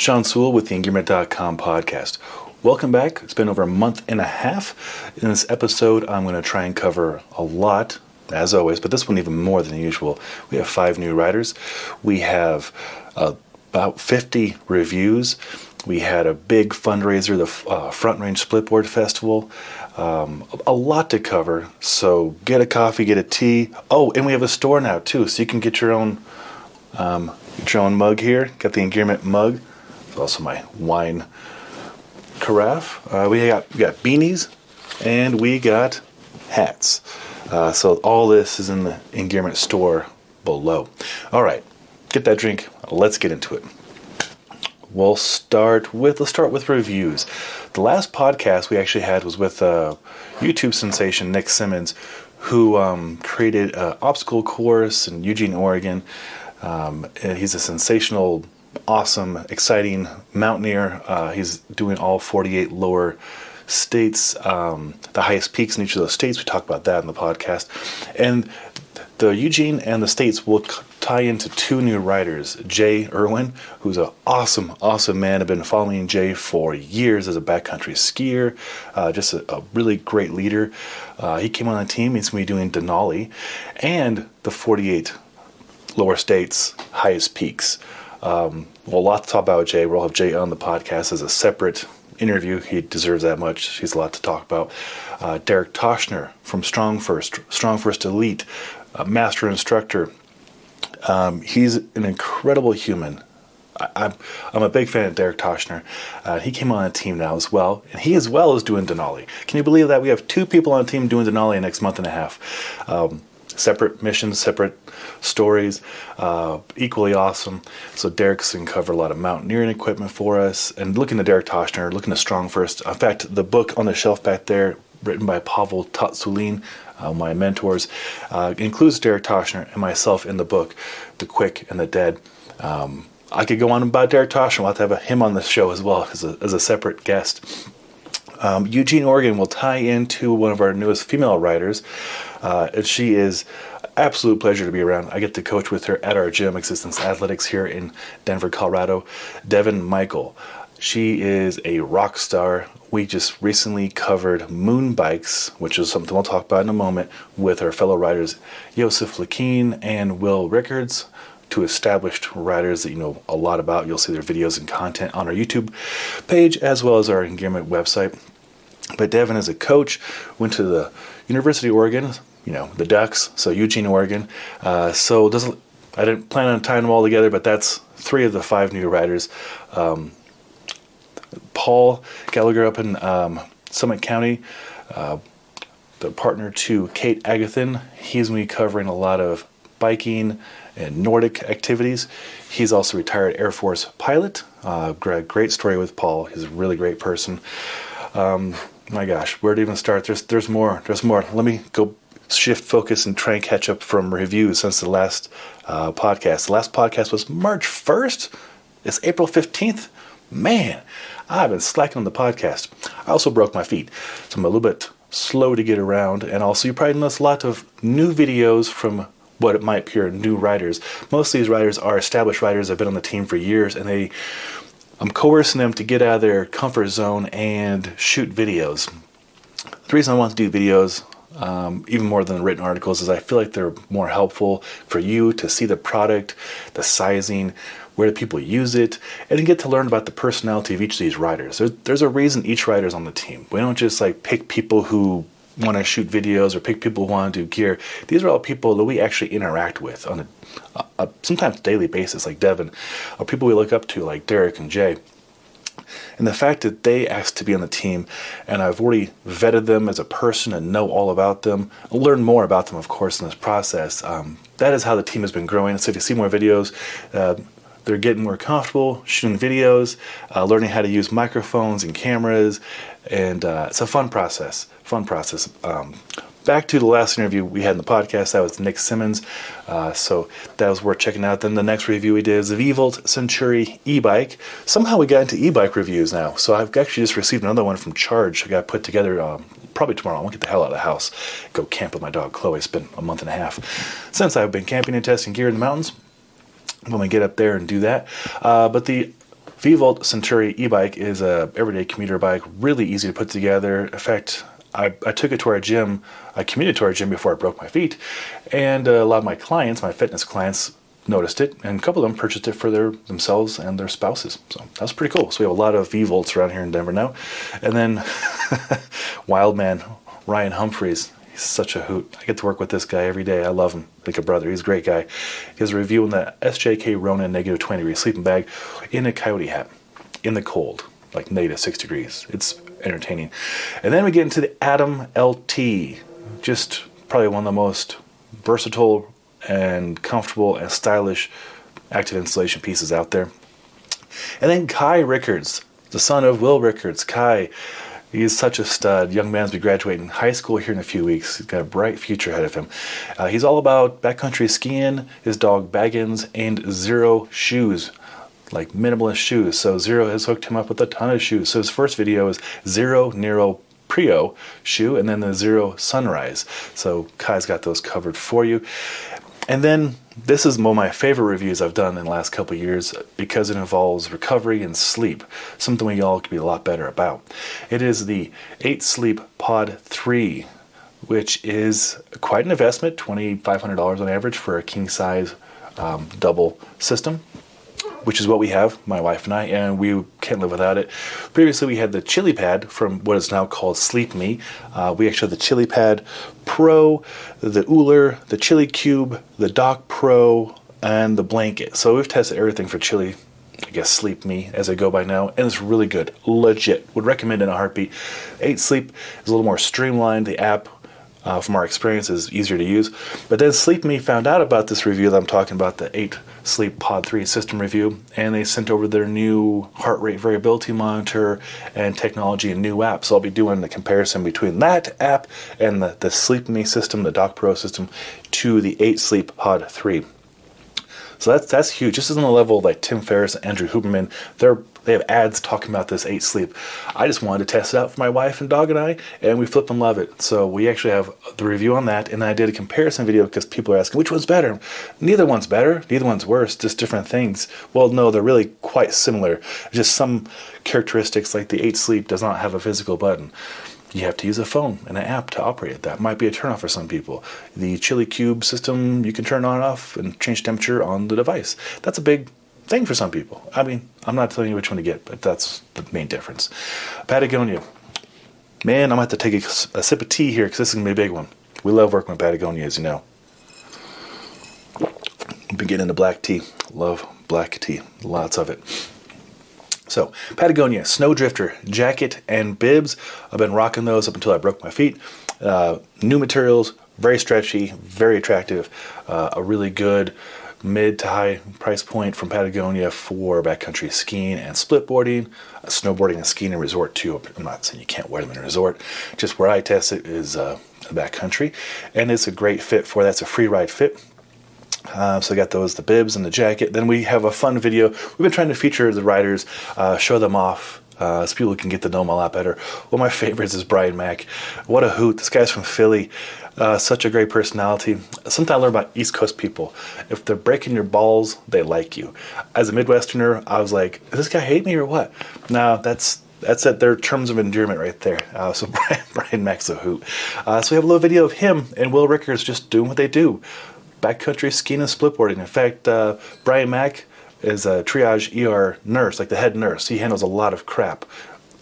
Sean Sewell with the Engearment.com podcast. Welcome back. It's been over a month and a half. In this episode, I'm going to try and cover a lot, as always, but this one even more than usual. We have 5 new riders. We have about 50 reviews. We had a big fundraiser, the Front Range Splitboard Festival. A lot to cover, so get a coffee, get a tea. Oh, and we have a store now too, so you can get your own mug here. Got the Engearment mug. It's also my wine carafe. We got beanies, and we got hats. So all this is in the Engearment store below. All right, get that drink. Let's get into it. Let's start with reviews. The last podcast we actually had was with YouTube sensation Nick Simmons, who created an obstacle course in Eugene, Oregon. And he's a sensational, awesome, exciting mountaineer. He's doing all 48 lower states, the highest peaks in each of those states. We talked about that in the podcast. And the Eugene and the states will tie into 2 new riders. Jay Irwin, who's an awesome, awesome man. I've been following Jay for years as a backcountry skier. Just a really great leader. He came on the team. He's going to be doing Denali and the 48 lower states, highest peaks. Well, a lot to talk about with Jay. We'll have Jay on the podcast as a separate interview. He deserves that much. He's a lot to talk about. Derek Toshner from Strong First Elite, master instructor. He's an incredible human. I'm a big fan of Derek Toshner. He came on a team now as well, and he as well is doing Denali. Can you believe that? We have 2 people on a team doing Denali in the next month and a half. Separate missions, separate stories, equally awesome. So Derek's going to cover a lot of mountaineering equipment for us. And looking at Derek Toshner, looking at Strong First. In fact, the book on the shelf back there, written by Pavel Tatsulin, my mentors, includes Derek Toshner and myself in the book, The Quick and the Dead. I could go on about Derek Toshner. We'll have to have him on the show as well as a separate guest. Eugene, Oregon will tie into one of our newest female riders. And she is absolute pleasure to be around. I get to coach with her at our gym, Existence Athletics, here in Denver, Colorado. Devin Michael. She is a rock star. We just recently covered moon bikes, which is something we'll talk about in a moment, with our fellow riders Yosef Lakeen and Will Rickards, 2 established riders that you know a lot about. You'll see their videos and content on our YouTube page as well as our Engearment website. But Devin is a coach, went to the University of Oregon, you know, the Ducks, so Eugene, Oregon. I didn't plan on tying them all together, but that's 3 of the 5 new riders. Paul Gallagher up in Summit County, the partner to Kate Agathan. He's going to be covering a lot of biking and Nordic activities. He's also a retired Air Force pilot. Great story with Paul. He's a really great person. My gosh, where to even start? There's more. Let me go shift focus and try and catch up from reviews since the last podcast. The last podcast was March 1st. It's April 15th. Man, I've been slacking on the podcast. I also broke my feet, so I'm a little bit slow to get around. And also, you probably noticed a lot of new videos from what it might appear new riders. Most of these riders are established riders that have been on the team for years, and I'm coercing them to get out of their comfort zone and shoot videos. The reason I want to do videos, even more than the written articles, is I feel like they're more helpful for you to see the product, the sizing, where do people use it, and to get to learn about the personality of each of these riders. There's a reason each rider's on the team. We don't just pick people who want to shoot videos or pick people who want to do gear. These are all people that we actually interact with on a sometimes daily basis, like Devin, or people we look up to like Derek and Jay. And the fact that they asked to be on the team, and I've already vetted them as a person and know all about them, I'll learn more about them, of course, in this process. That is how the team has been growing. So if you see more videos, they're getting more comfortable shooting videos, learning how to use microphones and cameras, and it's a fun process. Back to the last interview we had in the podcast, that was Nick Simmons, so that was worth checking out. Then the next review we did is the V-Volt Centuri e-bike. Somehow we got into e-bike reviews now, so I've actually just received another one from Charge. I got put together probably tomorrow. I want to get the hell out of the house, go camp with my dog Chloe. It's been a month and a half since I've been camping and testing gear in the mountains. When we get up there and do that. But the V-Volt Centuri e-bike is a everyday commuter bike, really easy to put together. In fact, I took it to our gym. I commuted to our gym before I broke my feet, and a lot of my clients, my fitness clients, noticed it, and a couple of them purchased it for themselves and their spouses. So that's pretty cool. So we have a lot of V-Volts around here in Denver now. And then wild man Ryan Humphreys, he's such a hoot. I get to work with this guy every day. I love him like a brother. He's a great guy. He has a review on the SJK Ronin negative 20 degree sleeping bag in a coyote hat in the cold, like negative 6 degrees. It's entertaining. And then we get into the Atom LT, just probably one of the most versatile and comfortable and stylish active installation pieces out there. And then Kai Rickards, the son of Will Rickards. Kai, he's such a stud. Young man's be graduating high school here in a few weeks. He's got a bright future ahead of him. He's all about backcountry skiing, his dog Baggins, and Zero shoes, like minimalist shoes. So Zero has hooked him up with a ton of shoes. So his first video is Zero Nero Prio shoe, and then the Zero Sunrise. So Kai's got those covered for you. And then this is one of my favorite reviews I've done in the last couple of years because it involves recovery and sleep, something we all could be a lot better about. It is the 8 Sleep Pod 3, which is quite an investment, $2,500 on average for a king size double system, which is what we have, my wife and I, and we can't live without it. Previously, we had the Chili Pad from what is now called Sleep Me. We actually have the Chili Pad Pro, the Uller, the Chili Cube, the Dock Pro, and the Blanket. So we've tested everything for Chili, I guess Sleep Me, as I go by now, and it's really good. Legit. Would recommend in a heartbeat. 8 Sleep is a little more streamlined. The app, from our experience, is easier to use. But then Sleep Me found out about this review that I'm talking about, the 8 Sleep Pod 3 system review, and they sent over their new heart rate variability monitor and technology and new app. So I'll be doing the comparison between that app and the Sleep Me system, the Dock Pro system, to the 8 Sleep Pod 3. So that's huge. This is on the level of like Tim Ferriss and Andrew Huberman. They have ads talking about this 8 Sleep. I just wanted to test it out for my wife and dog and I, and we flip and love it. So we actually have the review on that, and I did a comparison video because people are asking, which one's better? Neither one's better, neither one's worse, just different things. Well, no, they're really quite similar. Just some characteristics, like the 8 Sleep does not have a physical button. You have to use a phone and an app to operate it. That might be a turnoff for some people. The Chili Cube system, you can turn on and off and change temperature on the device. That's a big thing for some people. I mean, I'm not telling you which one to get, but that's the main difference. Patagonia. Man, I'm going to have to take a sip of tea here because this is going to be a big one. We love working with Patagonia, as you know. I've been getting into black tea. Love black tea. Lots of it. So, Patagonia Snowdrifter jacket and bibs. I've been rocking those up until I broke my feet. New materials, very stretchy, very attractive. A really good mid to high price point from Patagonia for backcountry skiing and splitboarding, snowboarding and skiing in resort too. I'm not saying you can't wear them in a resort. Just where I test it is the backcountry, and it's a great fit for that. It's a free ride fit. So I got those, the bibs and the jacket. Then we have a fun video. We've been trying to feature the riders, show them off, so people can get to know them a lot better. One of my favorites is Brian Mack. What a hoot. This guy's from Philly. Such a great personality. Something I learned about East Coast people. If they're breaking your balls, they like you. As a Midwesterner, I was like, does this guy hate me or what? No, that's at their terms of endearment right there. So Brian Mack's a hoot. So we have a little video of him and Will Rickards just doing what they do. Backcountry skiing and splitboarding. In fact, Brian Mack is a triage ER nurse, like the head nurse. He handles a lot of crap.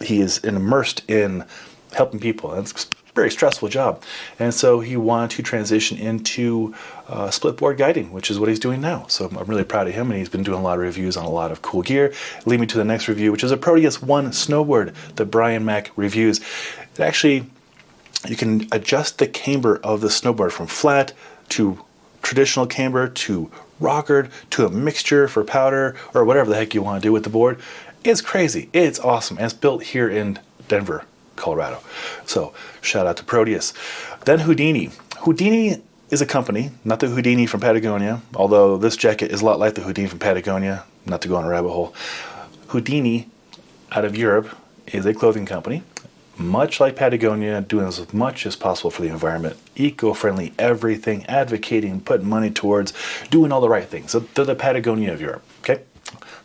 He is immersed in helping people. And it's a very stressful job. And so he wanted to transition into splitboard guiding, which is what he's doing now. So I'm really proud of him, and he's been doing a lot of reviews on a lot of cool gear. Lead me to the next review, which is a Proteus 1 snowboard that Brian Mack reviews. It actually, you can adjust the camber of the snowboard from flat to traditional camber to rockered to a mixture for powder or whatever the heck you want to do with the board. It's crazy. It's awesome. And it's built here in Denver, Colorado. So shout out to Proteus. Then Houdini. Houdini is a company, not the Houdini from Patagonia, although this jacket is a lot like the Houdini from Patagonia, not to go on a rabbit hole. Houdini out of Europe is a clothing company. Much like Patagonia, doing as much as possible for the environment, eco-friendly, everything, advocating, putting money towards, doing all the right things. So they're the Patagonia of Europe, okay?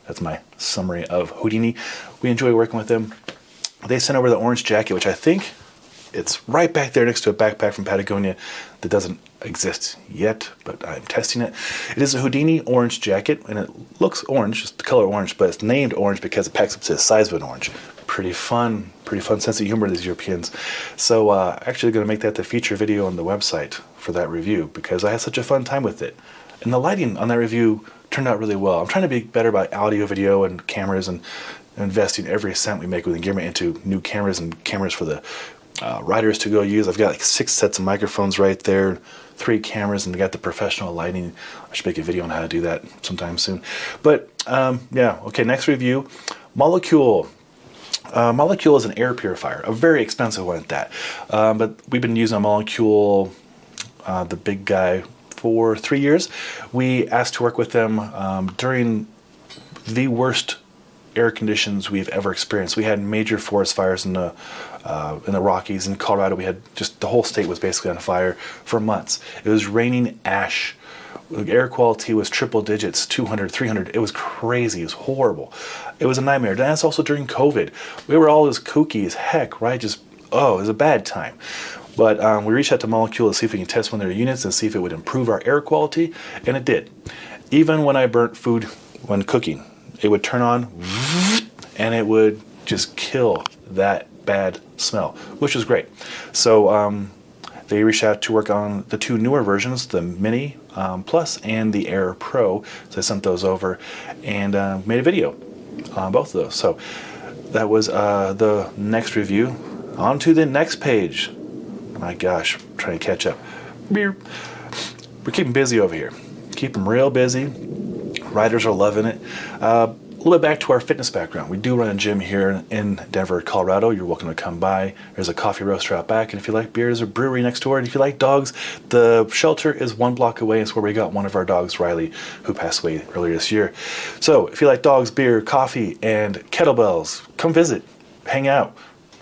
That's my summary of Houdini. We enjoy working with them. They sent over the orange jacket, which I think it's right back there next to a backpack from Patagonia that doesn't exist yet, but I'm testing it. It is a Houdini orange jacket, and it looks orange, just the color orange, but it's named orange because it packs up to the size of an orange. Pretty fun sense of humor, these Europeans. So actually going to make that the feature video on the website for that review because I had such a fun time with it. And the lighting on that review turned out really well. I'm trying to be better about audio, video, and cameras, and investing every cent we make with Engearment into new cameras and cameras for the riders to go use. I've got like 6 sets of microphones right there, 3 cameras, and I got the professional lighting. I should make a video on how to do that sometime soon. But yeah, okay, next review, Molecule. Molecule is an air purifier, a very expensive one at that. But we've been using a Molecule, the big guy, for 3 years. We asked to work with them during the worst air conditions we've ever experienced. We had major forest fires in the Rockies. In Colorado, we had just the whole state was basically on fire for months. It was raining ash. The air quality was triple digits, 200, 300. It was crazy. It was horrible. It was a nightmare. And that's also during COVID. We were all as kooky as heck, right? Just, it was a bad time. But we reached out to Molecule to see if we can test one of their units and see if it would improve our air quality, and it did. Even when I burnt food when cooking, it would turn on, and it would just kill that bad smell, which was great. So they reached out to work on the 2 newer versions, the Mini Plus and the Air Pro. So I sent those over and made a video on both of those. So that was the next review. On to the next page. My gosh, I'm trying to catch up. We're keeping busy over here. Keep them real busy. Riders are loving it. A little bit back to our fitness background. We do run a gym here in Denver, Colorado. You're welcome to come by. There's a coffee roaster out back, and if you like beer, there's a brewery next door. And if you like dogs, the shelter is 1 block away. It's where we got one of our dogs, Riley, who passed away earlier this year. So if you like dogs, beer, coffee, and kettlebells, come visit, hang out,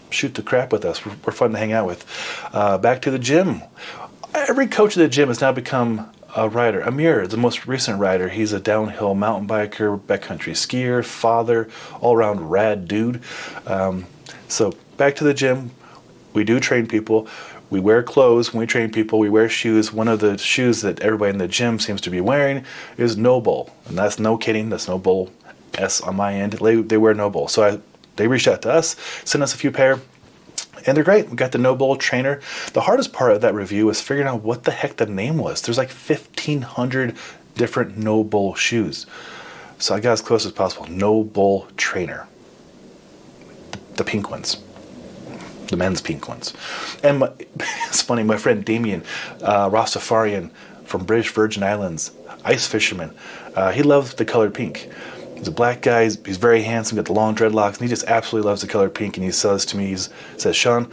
shoot the crap with us. We're fun to hang out with. Back to the gym. Every coach of the gym has now become a rider. Amir, the most recent rider, he's a downhill mountain biker, backcountry skier, father, all-around rad dude. So back to the gym. We do train people. We wear clothes when we train people. We wear shoes. One of the shoes that everybody in the gym seems to be wearing is No Bull. And that's no kidding. That's No Bull S on my end. They wear No Bull. So they reached out to us, sent us a few pair, and they're great. We got the No Bull trainer. The hardest part of that review was figuring out what the heck the name was. There's like 1,500 different No Bull shoes. So I got as close as possible. No Bull trainer. The pink ones. The men's pink ones. And it's funny, my friend Damien, Rastafarian from British Virgin Islands, ice fisherman, he loves the color pink. He's a black guy. He's very handsome, got the long dreadlocks, and he just absolutely loves the color pink. And he says to me, he says, Sean,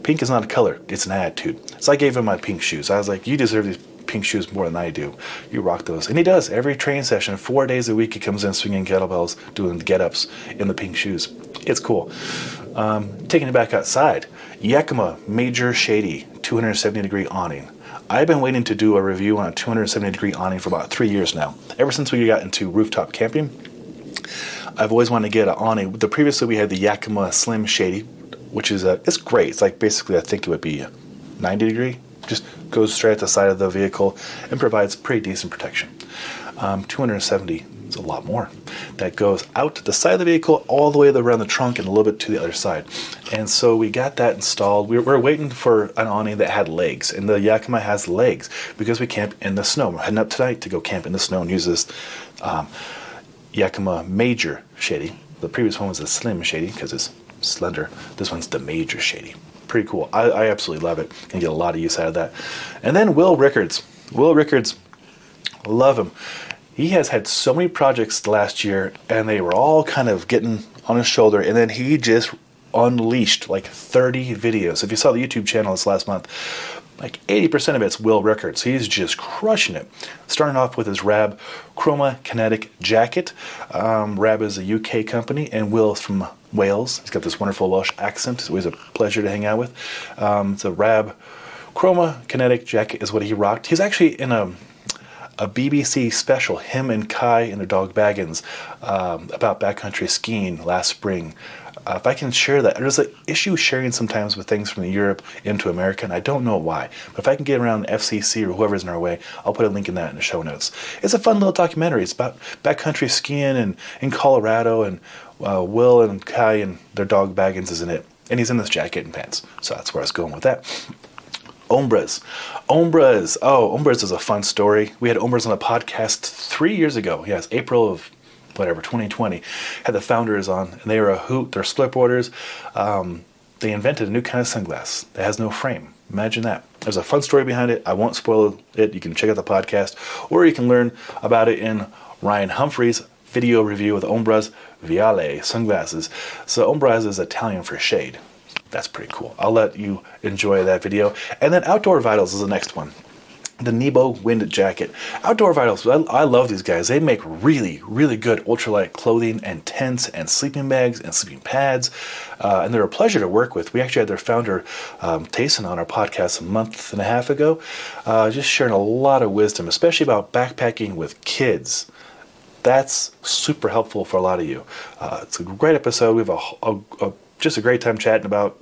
pink is not a color, it's an attitude. So I gave him my pink shoes. I was like, you deserve these pink shoes more than I do. You rock those. And he does. Every training session, 4 days a week, he comes in swinging kettlebells, doing get-ups in the pink shoes. It's cool. Taking it back outside, Yakima Major Shady 270-degree awning. I've been waiting to do a review on a 270-degree awning for about 3 years now. Ever since we got into rooftop camping, I've always wanted to get an awning. Previously, we had the Yakima Slim Shady, which is it's great. It's like basically, I think it would be 90-degree. Just goes straight at the side of the vehicle and provides pretty decent protection. 270 is a lot more. That goes out to the side of the vehicle, all the way around the trunk, and a little bit to the other side. And so we got that installed. We were waiting for an awning that had legs, and the Yakima has legs because we camp in the snow. We're heading up tonight to go camp in the snow and use this Yakima Major Shady. The previous one was a Slim Shady because it's slender. This one's the Major Shady. Pretty cool. I absolutely love it and get a lot of use out of that. And then Will Rickards. Will Rickards, love him. He has had so many projects last year, and they were all kind of getting on his shoulder, and then he just unleashed like 30 videos. If you saw the YouTube channel this last month, like 80% of it's Will Rickards. He's just crushing it. Starting off with his Rab Chroma Kinetic jacket. Rab is a UK company, and Will is from Wales. He's got this wonderful Welsh accent. It's always a pleasure to hang out with. The Rab Chroma Kinetic jacket is what he rocked. He's actually in a a BBC special, him and Kai and their dog Baggins, about backcountry skiing last spring. If I can share that, there's an issue sharing sometimes with things from Europe into America, and I don't know why. But if I can get around FCC or whoever's in our way, I'll put a link in that in the show notes. It's a fun little documentary. It's about backcountry skiing in Colorado, and Will and Kai and their dog Baggins is in it. And he's in this jacket and pants. So that's where I was going with that. Ombras. Oh, Ombras is a fun story. We had Ombras on a podcast 3 years ago. Yes, April of 2020. Had the founders on, and they were a hoot. They're split borders. They invented a new kind of sunglass that has no frame. Imagine that. There's a fun story behind it. I won't spoil it. You can check out the podcast, or you can learn about it in Ryan Humphrey's video review of the Ombras Viale sunglasses. So Ombras is Italian for shade. That's pretty cool. I'll let you enjoy that video. And then Outdoor Vitals is the next one. The Nebo Wind Jacket. Outdoor Vitals, I love these guys. They make really, really good ultralight clothing and tents and sleeping bags and sleeping pads. And they're a pleasure to work with. We actually had their founder, Tayson, on our podcast a month and a half ago, just sharing a lot of wisdom, especially about backpacking with kids. That's super helpful for a lot of you. It's a great episode. We have just a great time chatting about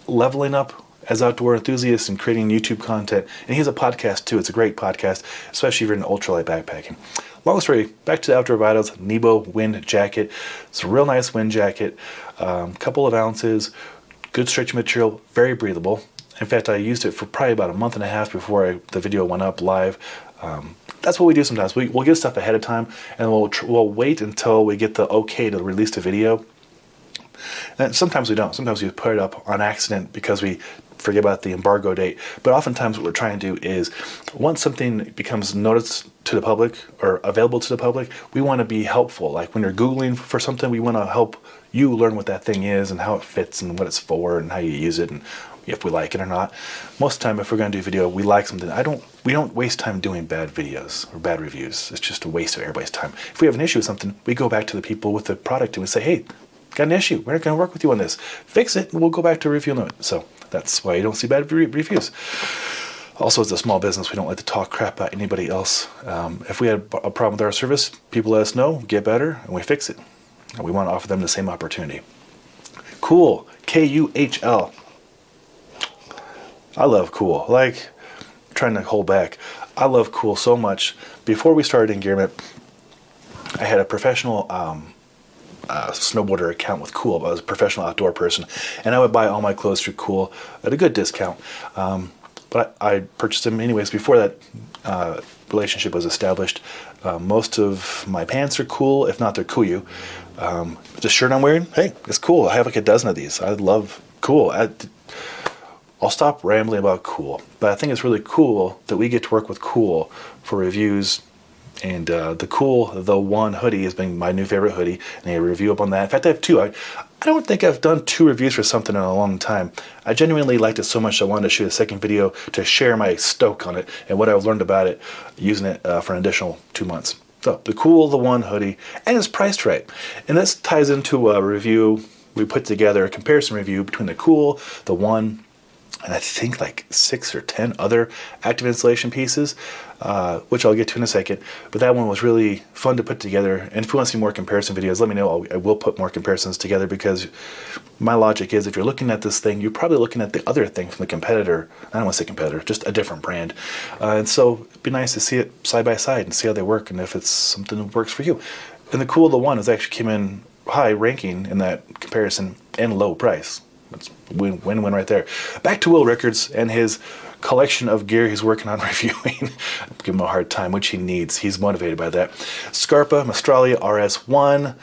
leveling up as outdoor enthusiasts and creating YouTube content. And he has a podcast too. It's a great podcast, especially if you're into ultralight backpacking. Long story, back to the Outdoor Vitals Nebo Wind Jacket. It's a real nice wind jacket, couple of ounces, good stretch material, very breathable. In fact, I used it for probably about a month and a half before the video went up live. That's what we do sometimes. We'll get stuff ahead of time, and we'll wait until we get the okay to release the video. And sometimes we don't. Sometimes we put it up on accident because we forget about the embargo date. But oftentimes what we're trying to do is, once something becomes noticed to the public or available to the public, we want to be helpful. Like when you're Googling for something, we want to help you learn what that thing is and how it fits and what it's for and how you use it and if we like it or not. Most of the time, if we're going to do a video, we like something. We don't waste time doing bad videos or bad reviews. It's just a waste of everybody's time. If we have an issue with something, we go back to the people with the product and we say, hey, got an issue. We're not going to work with you on this. Fix it, and we'll go back to reviewing it. So that's why you don't see bad reviews. Also, as a small business, we don't like to talk crap about anybody else. If we had a problem with our service, people let us know, get better, and we fix it. And we want to offer them the same opportunity. Cool. Kuhl. I love Cool. I'm trying to hold back. I love Cool so much. Before we started Engearment, I had a professional snowboarder account with Cool. I was a professional outdoor person, and I would buy all my clothes through Cool at a good discount. But I purchased them anyways before that relationship was established. Most of my pants are Cool, if not they're Kuyu. The shirt I'm wearing, hey, it's Cool. I have like a dozen of these. I love Cool. I'll stop rambling about Cool, but I think it's really cool that we get to work with Cool for reviews. And the Cool The One hoodie has been my new favorite hoodie, and I review up on that. In fact, I have two. I don't think I've done 2 reviews for something in a long time. I genuinely liked it so much I wanted to shoot a second video to share my stoke on it and what I've learned about it, using it for an additional 2 months. So, the Cool The One hoodie, and it's priced right. And this ties into a review we put together, a comparison review between the Cool The One and I think like 6 or 10 other active installation pieces, which I'll get to in a second. But that one was really fun to put together. And if you want to see more comparison videos, let me know. I will put more comparisons together, because my logic is if you're looking at this thing, you're probably looking at the other thing from the competitor. I don't want to say competitor, just a different brand. And so it'd be nice to see it side by side and see how they work and if it's something that works for you. And the Cool The One is actually came in high ranking in that comparison and low price. It's win-win right there. Back to Will Rickards and his collection of gear he's working on reviewing. Give him a hard time, which he needs. He's motivated by that. Scarpa Mistralia RS1.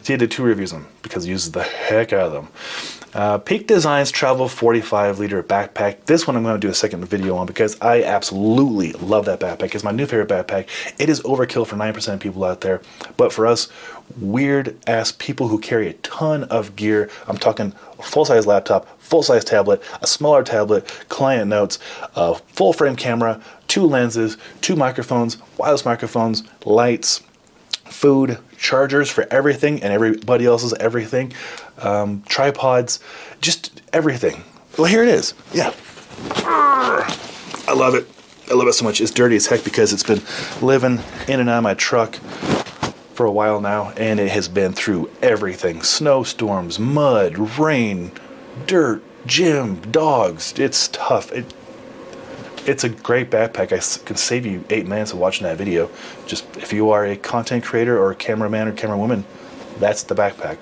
He did 2 reviews of them because he uses the heck out of them. Peak Designs Travel 45-liter backpack. This one I'm going to do a second video on because I absolutely love that backpack. It's my new favorite backpack. It is overkill for 9% of people out there. But for us weird-ass people who carry a ton of gear, I'm talking a full-size laptop, full-size tablet, a smaller tablet, client notes, a full-frame camera, 2 lenses, 2 microphones, wireless microphones, lights, food, chargers for everything and everybody else's everything, tripods, just everything. Well, here it is. Yeah. I love it. I love it so much. It's dirty as heck because it's been living in and out of my truck for a while now, and it has been through everything. Snowstorms, mud, rain, dirt, gym, dogs. It's tough. It's a great backpack. I can save you 8 minutes of watching that video. Just if you are a content creator or a cameraman or camerawoman, that's the backpack.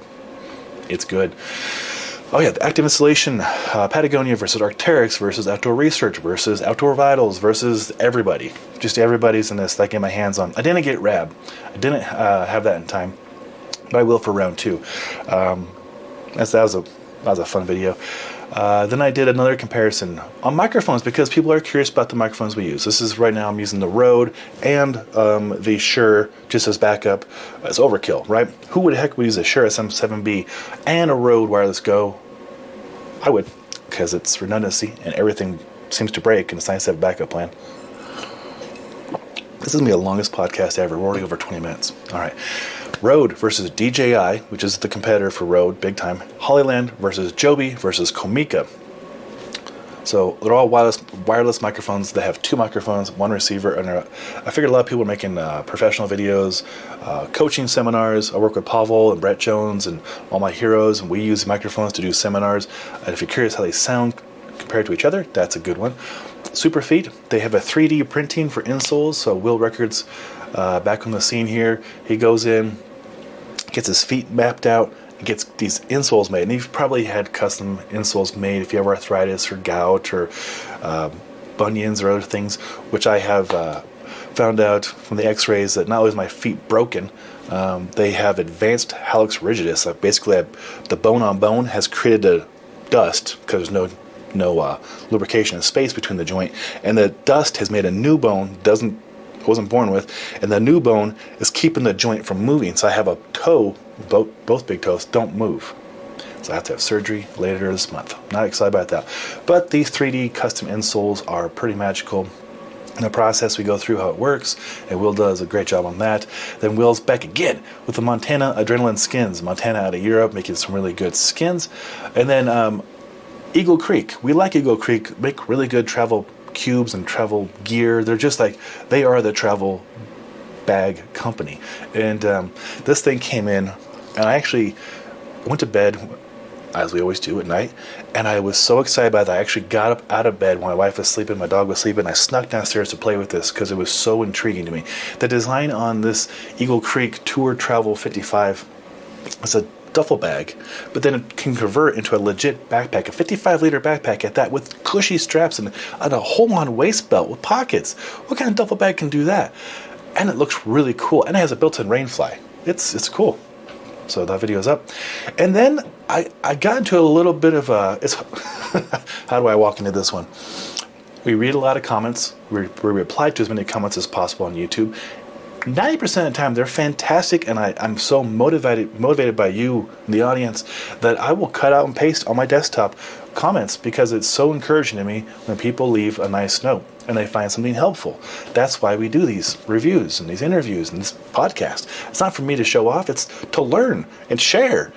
It's good. Oh yeah, the active installation, Patagonia versus Arc'teryx versus Outdoor Research versus Outdoor Vitals versus everybody. Just everybody's in this that I get my hands on. I didn't get RAB. I didn't have that in time, but I will for round 2. That was a fun video. Then I did another comparison on microphones because people are curious about the microphones we use. This is right now I'm using the Rode and the Shure just as backup. It's overkill, right? Who would the heck would use a Shure SM7B and a Rode Wireless Go? I would, because it's redundancy and everything seems to break and it's nice to have a backup plan. This is going to be the longest podcast ever. We're already over 20 minutes. All right. Rode versus DJI, which is the competitor for Rode, big time. Hollyland versus Joby versus Komica. So they're all wireless microphones. They have 2 microphones, 1 receiver. And I figured a lot of people are making professional videos, coaching seminars. I work with Pavel and Brett Jones and all my heroes, and we use microphones to do seminars. And if you're curious how they sound compared to each other, that's a good one. Superfeet, they have a 3D printing for insoles. So Will Records, back on the scene here, he goes in, gets his feet mapped out, and gets these insoles made. And you've probably had custom insoles made if you have arthritis or gout or bunions or other things, which I have found out from the x-rays that not only is my feet broken, they have advanced hallux rigidus. Basically, the bone on bone has created a dust because there's no lubrication and space between the joint, and the dust has made a new bone wasn't born with, and the new bone is keeping the joint from moving. So I have a toe, both big toes don't move. So I have to have surgery later this month. Not excited about that. But these 3D custom insoles are pretty magical. In the process, we go through how it works, and Will does a great job on that. Then Will's back again with the Montana Adrenaline skins. Montana out of Europe, making some really good skins. And then Eagle Creek. We like Eagle Creek. Make really good travel cubes and travel gear. They're just like, they are the travel bag company. And this thing came in, and I actually went to bed, as we always do at night, and I was so excited by that. I actually got up out of bed when my wife was sleeping, my dog was sleeping, and I snuck downstairs to play with this because it was so intriguing to me. The design on this Eagle Creek Tour Travel 55 is a duffel bag, but then it can convert into a legit backpack, a 55-liter backpack at that, with cushy straps and a hold-on waist belt with pockets. What kind of duffel bag can do that? And it looks really cool, and it has a built-in rain fly. It's cool. So that video is up. And then I got into a little bit of a... how do I walk into this one? We read a lot of comments. We reply to as many comments as possible on YouTube. 90% of the time, they're fantastic, and I'm so motivated by you, the audience, that I will cut out and paste on my desktop comments because it's so encouraging to me when people leave a nice note and they find something helpful. That's why we do these reviews and these interviews and this podcast. It's not for me to show off. It's to learn and share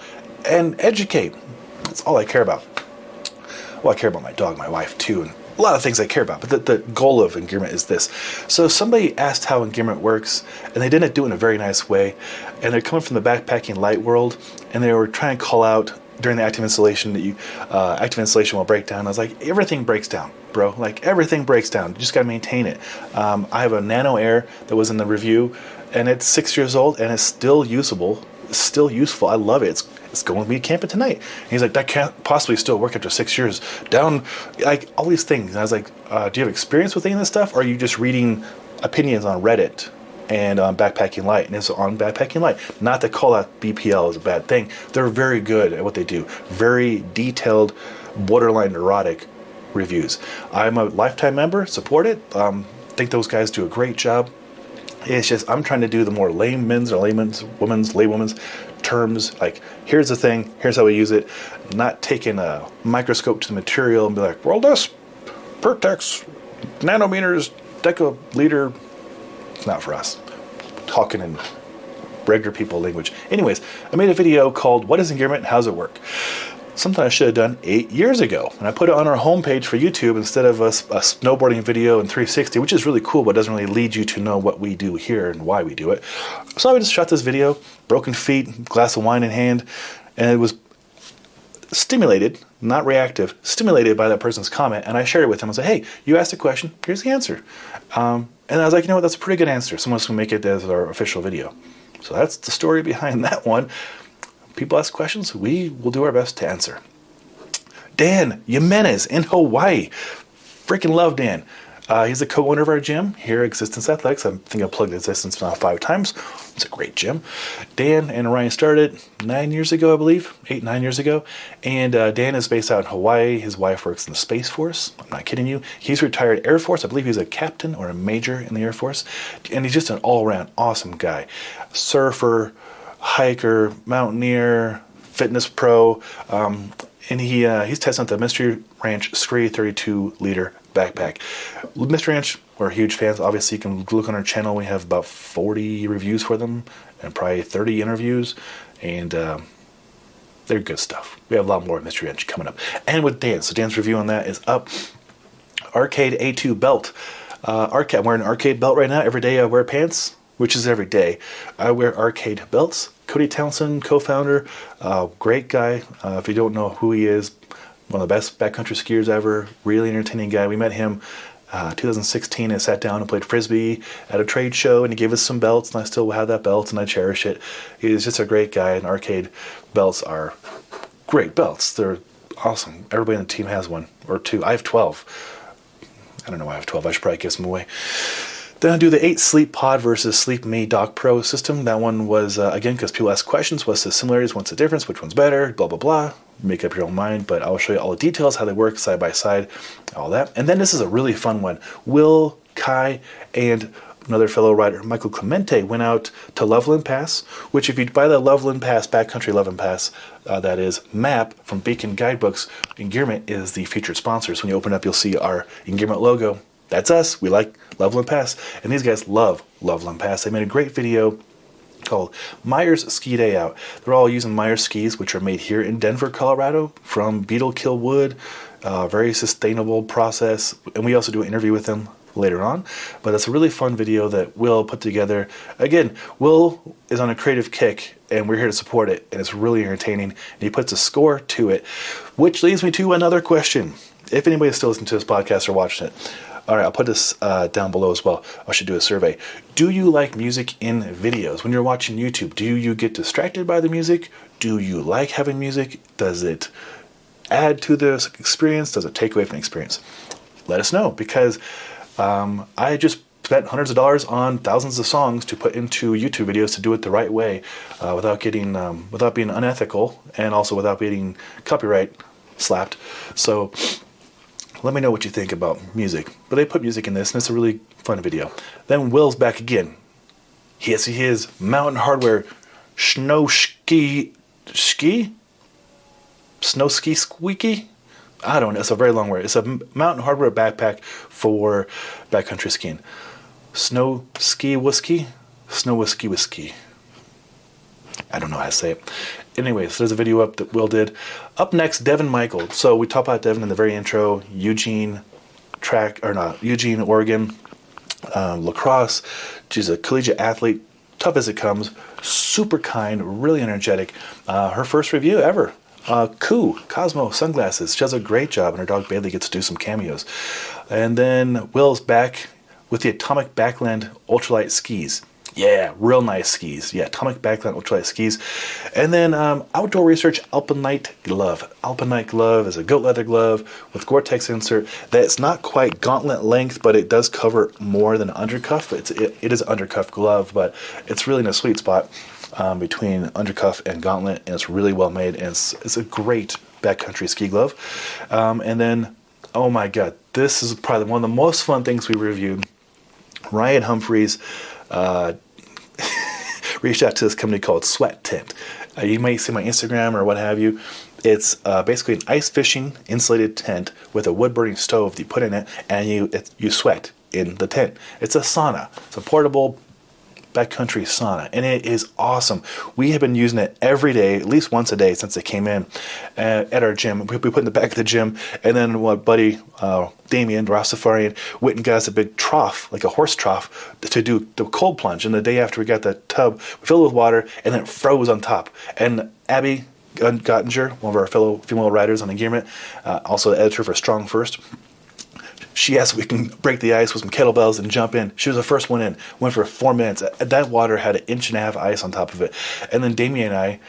and educate. That's all I care about. Well, I care about my dog, my wife, too, and a lot of things I care about, but the goal of Engearment is this. So somebody asked how Engearment works, and they didn't do it in a very nice way, and they're coming from the backpacking light world, and they were trying to call out during the active installation that active installation will break down. I was like, everything breaks down, bro. Like, everything breaks down. You just got to maintain it. I have a Nano Air that was in the review, and it's 6 years old, and it's still usable. It's still useful. I love it. It's going with me camping tonight. And he's like, that can't possibly still work after 6 years. Down, like, all these things. And I was like, do you have experience with any of this stuff? Or are you just reading opinions on Reddit and on Backpacking Light? And it's on Backpacking Light. Not to call out BPL is a bad thing. They're very good at what they do. Very detailed, borderline neurotic reviews. I'm a lifetime member, support it. Think those guys do a great job. It's just, I'm trying to do the more layman's terms, like, here's the thing, here's how we use it, not taking a microscope to the material and be like, well, this Pertex, nanometers, decaliter, it's not for us. Talking in regular people language. Anyways, I made a video called, What is Engearment and How does it work? something I should have done 8 years ago. And I put it on our homepage for YouTube instead of a snowboarding video in 360, which is really cool, but doesn't really lead you to know what we do here and why we do it. So I just shot this video, broken feet, glass of wine in hand, and it was stimulated, not reactive, stimulated by that person's comment, and I shared it with them. I said, hey, you asked a question, here's the answer. And I was like, you know what, that's a pretty good answer. Someone's going to make it as our official video. So that's the story behind that one. People ask questions, we will do our best to answer. Dan Jimenez in Hawaii. Freaking love Dan. He's a co-owner of our gym here at Existence Athletics. I think I've plugged Existence now 5 times. It's a great gym. Dan and Ryan started 9 years ago, I believe. 8-9 years ago. And Dan is based out in Hawaii. His wife works in the Space Force. I'm not kidding you. He's retired Air Force. I believe he's a captain or a major in the Air Force. And he's just an all-around awesome guy. Surfer, hiker, mountaineer, fitness pro, and he's testing out the Mystery Ranch Scree 32-liter backpack. Mystery Ranch, we're huge fans. Obviously, you can look on our channel. We have about 40 reviews for them and probably 30 interviews, and they're good stuff. We have a lot more Mystery Ranch coming up. And with Dan, so Dan's review on that is up. Arcade A2 belt. I'm wearing an Arcade belt right now. Every day I wear pants, which is every day. I wear Arcade belts. Cody Townsend, co-founder, great guy. If you don't know who he is, one of the best backcountry skiers ever, really entertaining guy. We met him 2016 and sat down and played Frisbee at a trade show, and he gave us some belts, and I still have that belt, and I cherish it. He's just a great guy, and Arcade belts are great belts. They're awesome. Everybody on the team has one or two. I have 12. I don't know why I have 12. I should probably give some away. Then I do the 8 Sleep Pod versus Sleep Me Doc Pro system. That one was, again, because people ask questions, what's the similarities, what's the difference, which one's better, blah, blah, blah. Make up your own mind, but I'll show you all the details, how they work side by side, all that. And then this is a really fun one. Will, Kai, and another fellow rider, Michael Clemente, went out to Loveland Pass, which if you buy the Loveland Pass, Backcountry Loveland Pass, that is map from Beacon Guidebooks, Engearment is the featured sponsor. So when you open up, you'll see our Engearment logo. That's us. We like Loveland Pass. And these guys love Loveland Pass. They made a great video called Myers Ski Day Out. They're all using Myers skis, which are made here in Denver, Colorado, from beetle kill wood. Very sustainable process. And we also do an interview with them later on. But it's a really fun video that Will put together. Again, Will is on a creative kick, and we're here to support it. And it's really entertaining. And he puts a score to it, which leads me to another question. If anybody is still listening to this podcast or watching it, all right, I'll put this down below as well. I should do a survey. Do you like music in videos? When you're watching YouTube, do you get distracted by the music? Do you like having music? Does it add to the experience? Does it take away from the experience? Let us know, because I just spent hundreds of dollars on thousands of songs to put into YouTube videos to do it the right way, without being unethical, and also without being copyright slapped. So let me know what you think about music. But they put music in this, and it's a really fun video. Then Will's back again. He has his Mountain Hardwear Snow Ski Squeaky? I don't know. It's a very long word. It's a Mountain Hardwear backpack for backcountry skiing. Snow Ski Whiskey? Snow Whiskey. I don't know how to say it. Anyways, there's a video up that Will did. Up next, Devin Michael. So we talked about Devin in the very intro. Eugene, Oregon. Lacrosse. She's a collegiate athlete. Tough as it comes. Super kind. Really energetic. Her first review ever. Cosmo sunglasses. She does a great job, and her dog Bailey gets to do some cameos. And then Will's back with the Atomic Backland Ultralight skis. Yeah, real nice skis. Yeah, Atomic Backland Ultralight skis. And then Outdoor Research Alpinite Glove. Alpinite Glove is a goat leather glove with Gore-Tex insert that's not quite gauntlet length, but it does cover more than undercuff. It is an undercuff glove, but it's really in a sweet spot between undercuff and gauntlet, and it's really well made, and it's a great backcountry ski glove. And then, oh my God, this is probably one of the most fun things we reviewed. Ryan Humphreys reached out to this company called Sweat Tent. You might see my Instagram or what have you. It's basically an ice fishing insulated tent with a wood burning stove that you put in it, and you sweat in the tent. It's a sauna. It's a portable backcountry sauna, and it is awesome. We have been using it every day, at least once a day since it came in at our gym. We put it in the back of the gym, and then my buddy Damien, Rastafarian, went and got us a big trough, like a horse trough, to do the cold plunge. And the day after we got that tub, we filled it with water, and then it froze on top. And Abby Gottinger, one of our fellow female writers on Engearment, also the editor for Strong First, she asked if we can break the ice with some kettlebells and jump in. She was the first one in. Went for 4 minutes. That water had 1.5 inches ice on top of it. And then Damien and I,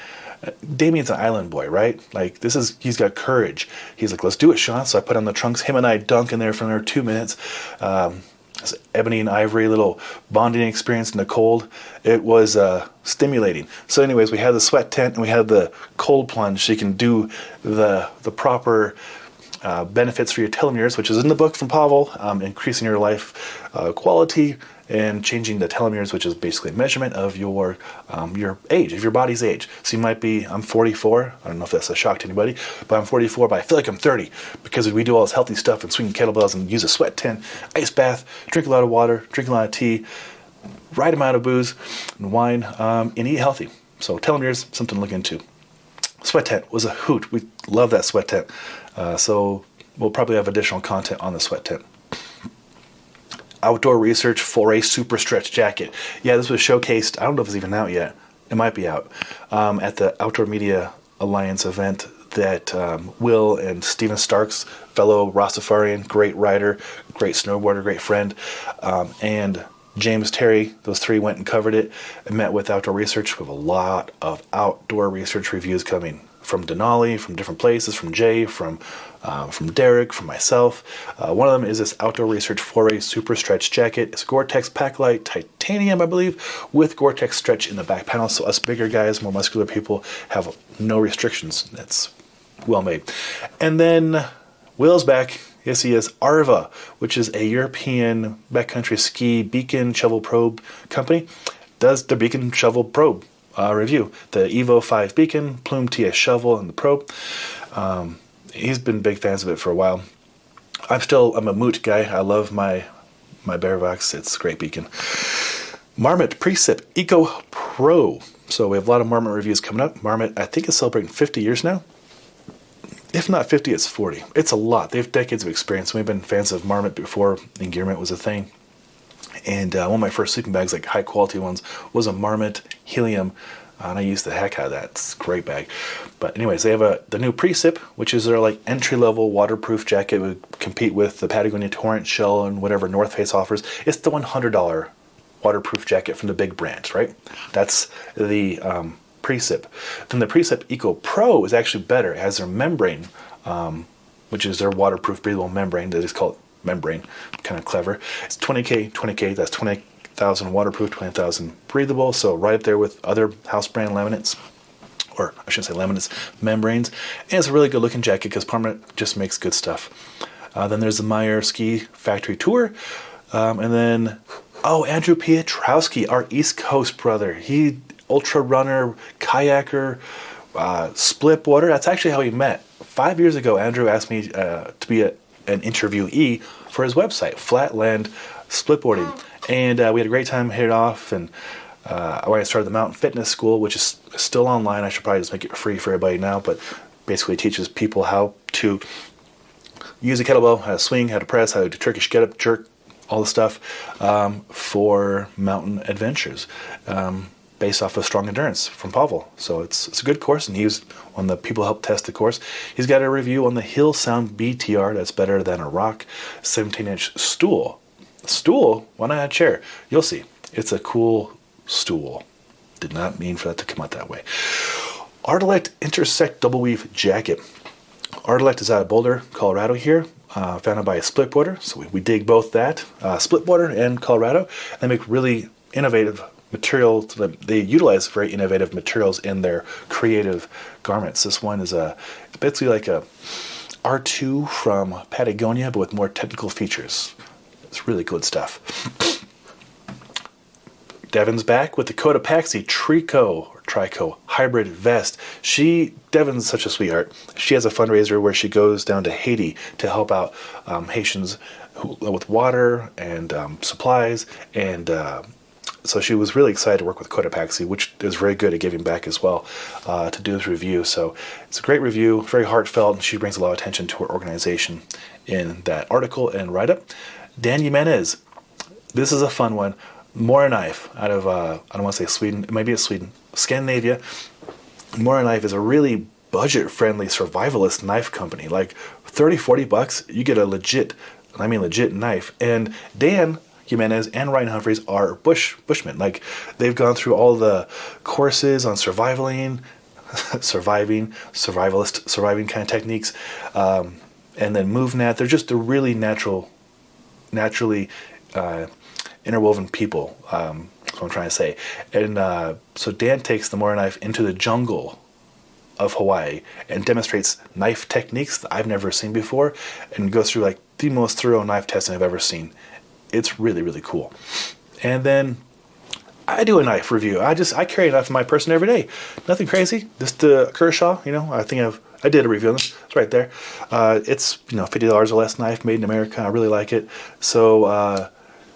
Damien's an island boy, right? Like, he's got courage. He's like, let's do it, Sean. So I put on the trunks. Him and I dunk in there for another 2 minutes. It's ebony and ivory little bonding experience in the cold. It was stimulating. So anyways, we had the sweat tent and we had the cold plunge, so you can do the proper benefits for your telomeres, which is in the book from Pavel, increasing your life quality and changing the telomeres, which is basically a measurement of your age, of your body's age. So you might be, I'm 44. I don't know if that's a shock to anybody, but I'm 44, but I feel like I'm 30 because we do all this healthy stuff and swing kettlebells and use a sweat tent, ice bath, drink a lot of water, drink a lot of tea, right amount of booze and wine, and eat healthy. So telomeres, something to look into. Sweat tent was a hoot. We love that sweat tent. So we'll probably have additional content on the sweat tent. Outdoor Research 4A Super Stretch Jacket. Yeah, this was showcased. I don't know if it's even out yet. It might be out. At the Outdoor Media Alliance event that Will and Steven Starks, fellow Rastafarian, great rider, great snowboarder, great friend, and James Terry, those three went and covered it and met with Outdoor Research. We have a lot of outdoor research reviews coming from Denali, from different places, from Jay, from Derek, from myself. One of them is this Outdoor Research 4A Super Stretch Jacket. It's Gore-Tex Pack-Lite Titanium, I believe, with Gore-Tex stretch in the back panel. So us bigger guys, more muscular people have no restrictions. That's well made. And then Will's back. Yes, he is. Arva, which is a European backcountry ski beacon shovel probe company, does the beacon shovel probe review. The Evo 5 beacon, Plume TS shovel, and the probe. He's been big fans of it for a while. I'm a Moot guy. I love my Bearvox. It's a great beacon. Marmot Precip Eco Pro. So we have a lot of Marmot reviews coming up. Marmot, I think, is celebrating 50 years now. If not 50, it's 40. It's a lot. They have decades of experience. We've been fans of Marmot before Engearment was a thing. And one of my first sleeping bags, like high quality ones, was a Marmot Helium. And I used the heck out of that. It's a great bag. But anyways, they have the new Precip, which is their like entry-level waterproof jacket. It would compete with the Patagonia Torrent Shell and whatever North Face offers. It's the $100 waterproof jacket from the big brands, right? That's the Precip. Then the Precip Eco Pro is actually better. It has their membrane, which is their waterproof breathable membrane. They just call it membrane. Kind of clever. It's 20K. That's 20,000 waterproof, 20,000 breathable. So right up there with other house brand laminates, or I shouldn't say laminates, membranes. And it's a really good looking jacket because Marmot just makes good stuff. Then there's the Meyer Ski Factory Tour. And then, Andrew Pietrowski, our East Coast brother. He ultra runner, kayaker, split boarder. That's actually how we met. 5 years ago, Andrew asked me to be an interviewee for his website, Flatland Splitboarding. And we had a great time, hit it off, and I started the Mountain Fitness School, which is still online. I should probably just make it free for everybody now, but basically teaches people how to use a kettlebell, how to swing, how to press, how to do Turkish get-up, jerk, all the stuff for mountain adventures. Based off of Strong Endurance from Pavel. So it's a good course, and he was one of the people who helped test the course. He's got a review on the Hill Sound BTR that's better than a rock 17-inch stool. Stool? Why not a chair? You'll see. It's a cool stool. Did not mean for that to come out that way. Artilect Intersect Double Weave Jacket. Artilect is out of Boulder, Colorado here. Founded by a splitboarder, so we dig both that. Splitboarder and Colorado. They make really innovative materials. They utilize very innovative materials in their creative garments. This one is basically like a R2 from Patagonia, but with more technical features. It's really good stuff. Devin's back with the Cotopaxi Trico hybrid vest. Devin's such a sweetheart. She has a fundraiser where she goes down to Haiti to help out Haitians with water and supplies and So she was really excited to work with Cotopaxi, which is very good at giving back as well, to do this review. So it's a great review, very heartfelt, and she brings a lot of attention to her organization in that article and write-up. Dan Jimenez, this is a fun one. Mora Knife out of, I don't want to say Sweden, maybe it's Sweden, Scandinavia. Mora Knife is a really budget-friendly survivalist knife company. Like $30-40, you get a legit knife. And Dan Jimenez and Ryan Humphreys are bushmen. Like, they've gone through all the courses on surviving kind of techniques, and then MoveNet. They're really naturally interwoven people. That's what I'm trying to say. And so Dan takes the Mora Knife into the jungle of Hawaii and demonstrates knife techniques that I've never seen before, and goes through like the most thorough knife testing I've ever seen. It's really, really cool. And then I do a knife review. I carry a knife in my person every day. Nothing crazy. Just a Kershaw. I did a review on this. It's right there. It's $50 or less knife, made in America. I really like it. So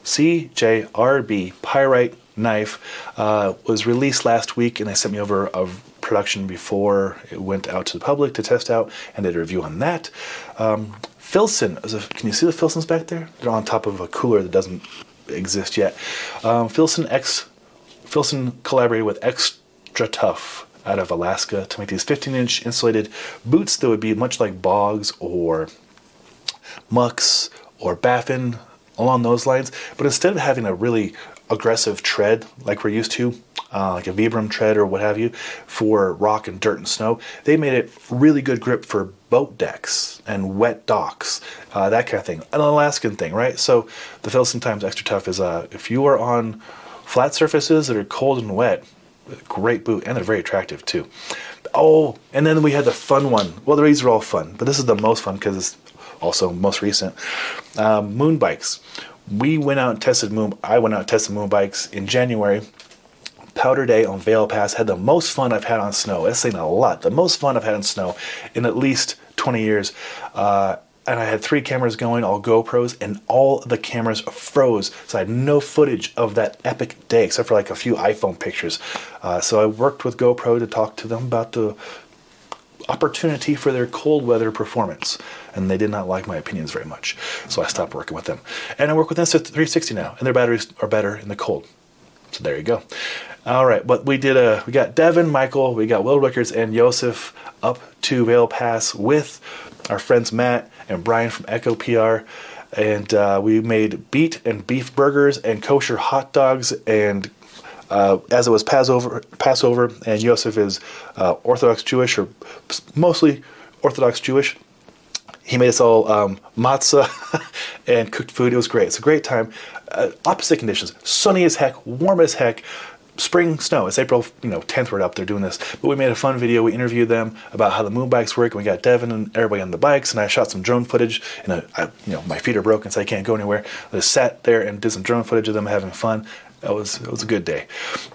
CJRB Pyrite knife was released last week, and they sent me over a production before it went out to the public to test out, and did a review on that. Filson, can you see the Filsons back there? They're on top of a cooler that doesn't exist yet. Filson collaborated with Extra Tough out of Alaska to make these 15-inch insulated boots that would be much like Boggs or Mucks or Baffin, along those lines. But instead of having a really aggressive tread like we're used to, like a Vibram tread or what have you, for rock and dirt and snow, they made it really good grip for boat decks and wet docks, that kind of thing. An Alaskan thing, right? So the Filson Times Extra Tough is, if you are on flat surfaces that are cold and wet, a great boot, and they're very attractive too. Oh, and then we had the fun one. Well, these are all fun, but this is the most fun because it's also most recent. Moon bikes. I went out and tested moon bikes in January. Powder Day on Vail Pass. Had the most fun I've had on snow. That's saying a lot. The most fun I've had on snow in at least 20 years. And I had 3 cameras going, all GoPros, and all the cameras froze. So I had no footage of that epic day, except for like a few iPhone pictures. So I worked with GoPro to talk to them about the opportunity for their cold weather performance, and they did not like my opinions very much, so I stopped working with them. And I work with Insta360 now, and their batteries are better in the cold. So there you go. All right, but we got Devin, Michael, we got Will Rickers and Joseph up to Vail Pass with our friends Matt and Brian from Echo PR, and we made beet and beef burgers and kosher hot dogs, and as it was Passover, and Joseph is Orthodox Jewish, or mostly Orthodox Jewish. He made us all matzah and cooked food. It was great. It's a great time. Opposite conditions. Sunny as heck, warm as heck. Spring snow. It's April 10th we're up there doing this. But we made a fun video. We interviewed them about how the moon bikes work. And we got Devin and everybody on the bikes. And I shot some drone footage. And my feet are broken, so I can't go anywhere. I just sat there and did some drone footage of them having fun. It was a good day.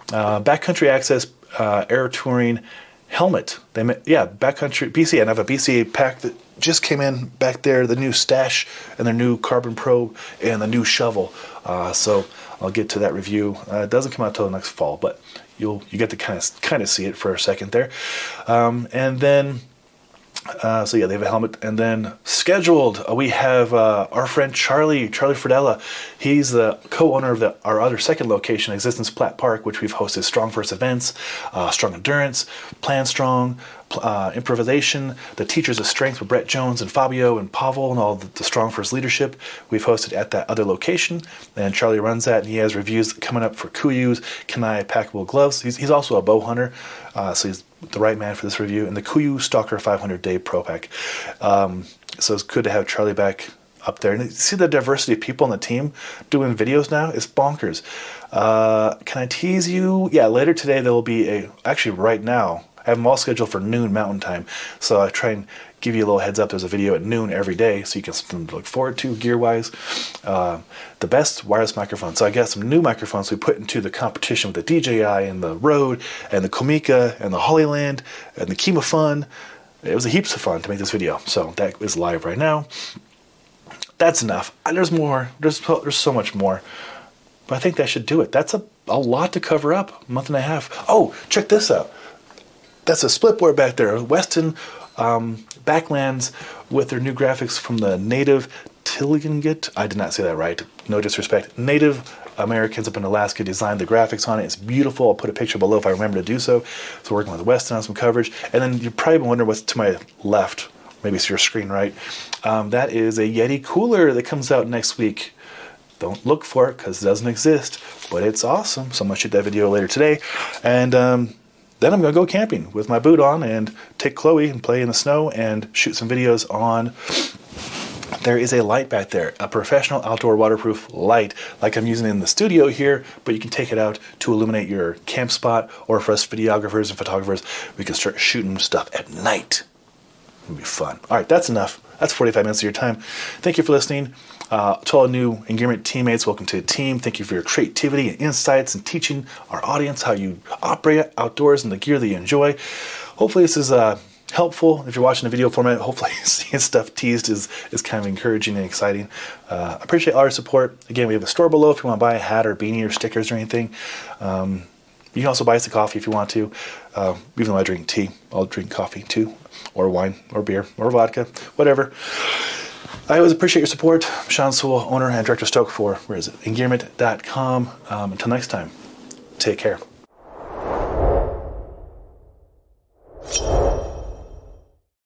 Backcountry Access Air Touring helmet. Backcountry BCA. And I have a BCA pack that just came in back there. The new stash and their new carbon probe and the new shovel. So I'll get to that review. It doesn't come out until next fall, but you get to kind of see it for a second there. And then they have a helmet. And then scheduled, we have our friend Charlie Fridella. He's the co-owner of our other second location, Existence Platt Park, which we've hosted Strong First events, Strong Endurance, Plan Strong, Improvisation, the Teachers of Strength with Brett Jones and Fabio and Pavel and all the Strong First leadership we've hosted at that other location. And Charlie runs that, and he has reviews coming up for Kuyus, Kanai packable gloves. He's also a bow hunter, so he's the right man for this review. And the Kuyu Stalker 500 Day Pro Pack. So it's good to have Charlie back up there. And see the diversity of people on the team doing videos now? It's bonkers. Can I tease you? Yeah, later today there will be actually right now, I have them all scheduled for noon Mountain Time. So I try and give you a little heads up. There's a video at noon every day, so you can something to look forward to gear-wise. The best wireless microphone. So I got some new microphones we put into the competition with the DJI and the Rode and the Komika and the Hollyland and the Kima Fun. It was a heaps of fun to make this video. So that is live right now. That's enough. There's more. There's so much more. But I think that should do it. That's a lot to cover up, a month and a half. Oh, check this out. That's a split board back there. Weston Backlands with their new graphics from the native Tlingit. I did not say that right. No disrespect. Native Americans up in Alaska designed the graphics on it. It's beautiful. I'll put a picture below if I remember to do so. So working with Weston on some coverage. And then you're probably wondering what's to my left. Maybe it's your screen, right? That is a Yeti cooler that comes out next week. Don't look for it because it doesn't exist, but it's awesome. So I'm going to shoot that video later today. And then I'm going to go camping with my boot on and take Chloe and play in the snow and shoot some videos on. There is a light back there, a professional outdoor waterproof light like I'm using in the studio here, but you can take it out to illuminate your camp spot, or for us videographers and photographers, we can start shooting stuff at night. It'll be fun. All right, that's enough. That's 45 minutes of your time. Thank you for listening. To all new Engearment teammates, welcome to the team. Thank you for your creativity and insights and teaching our audience how you operate outdoors and the gear that you enjoy. Hopefully this is helpful. If you're watching the video format, hopefully seeing stuff teased is kind of encouraging and exciting. I appreciate all your support. Again, we have a store below if you want to buy a hat or beanie or stickers or anything. You can also buy us a coffee if you want to. Even though I drink tea, I'll drink coffee too, or wine, or beer, or vodka, whatever. I always appreciate your support. I'm Sean Sewell, owner and director of Stoke for, Engearment.com. Until next time, take care.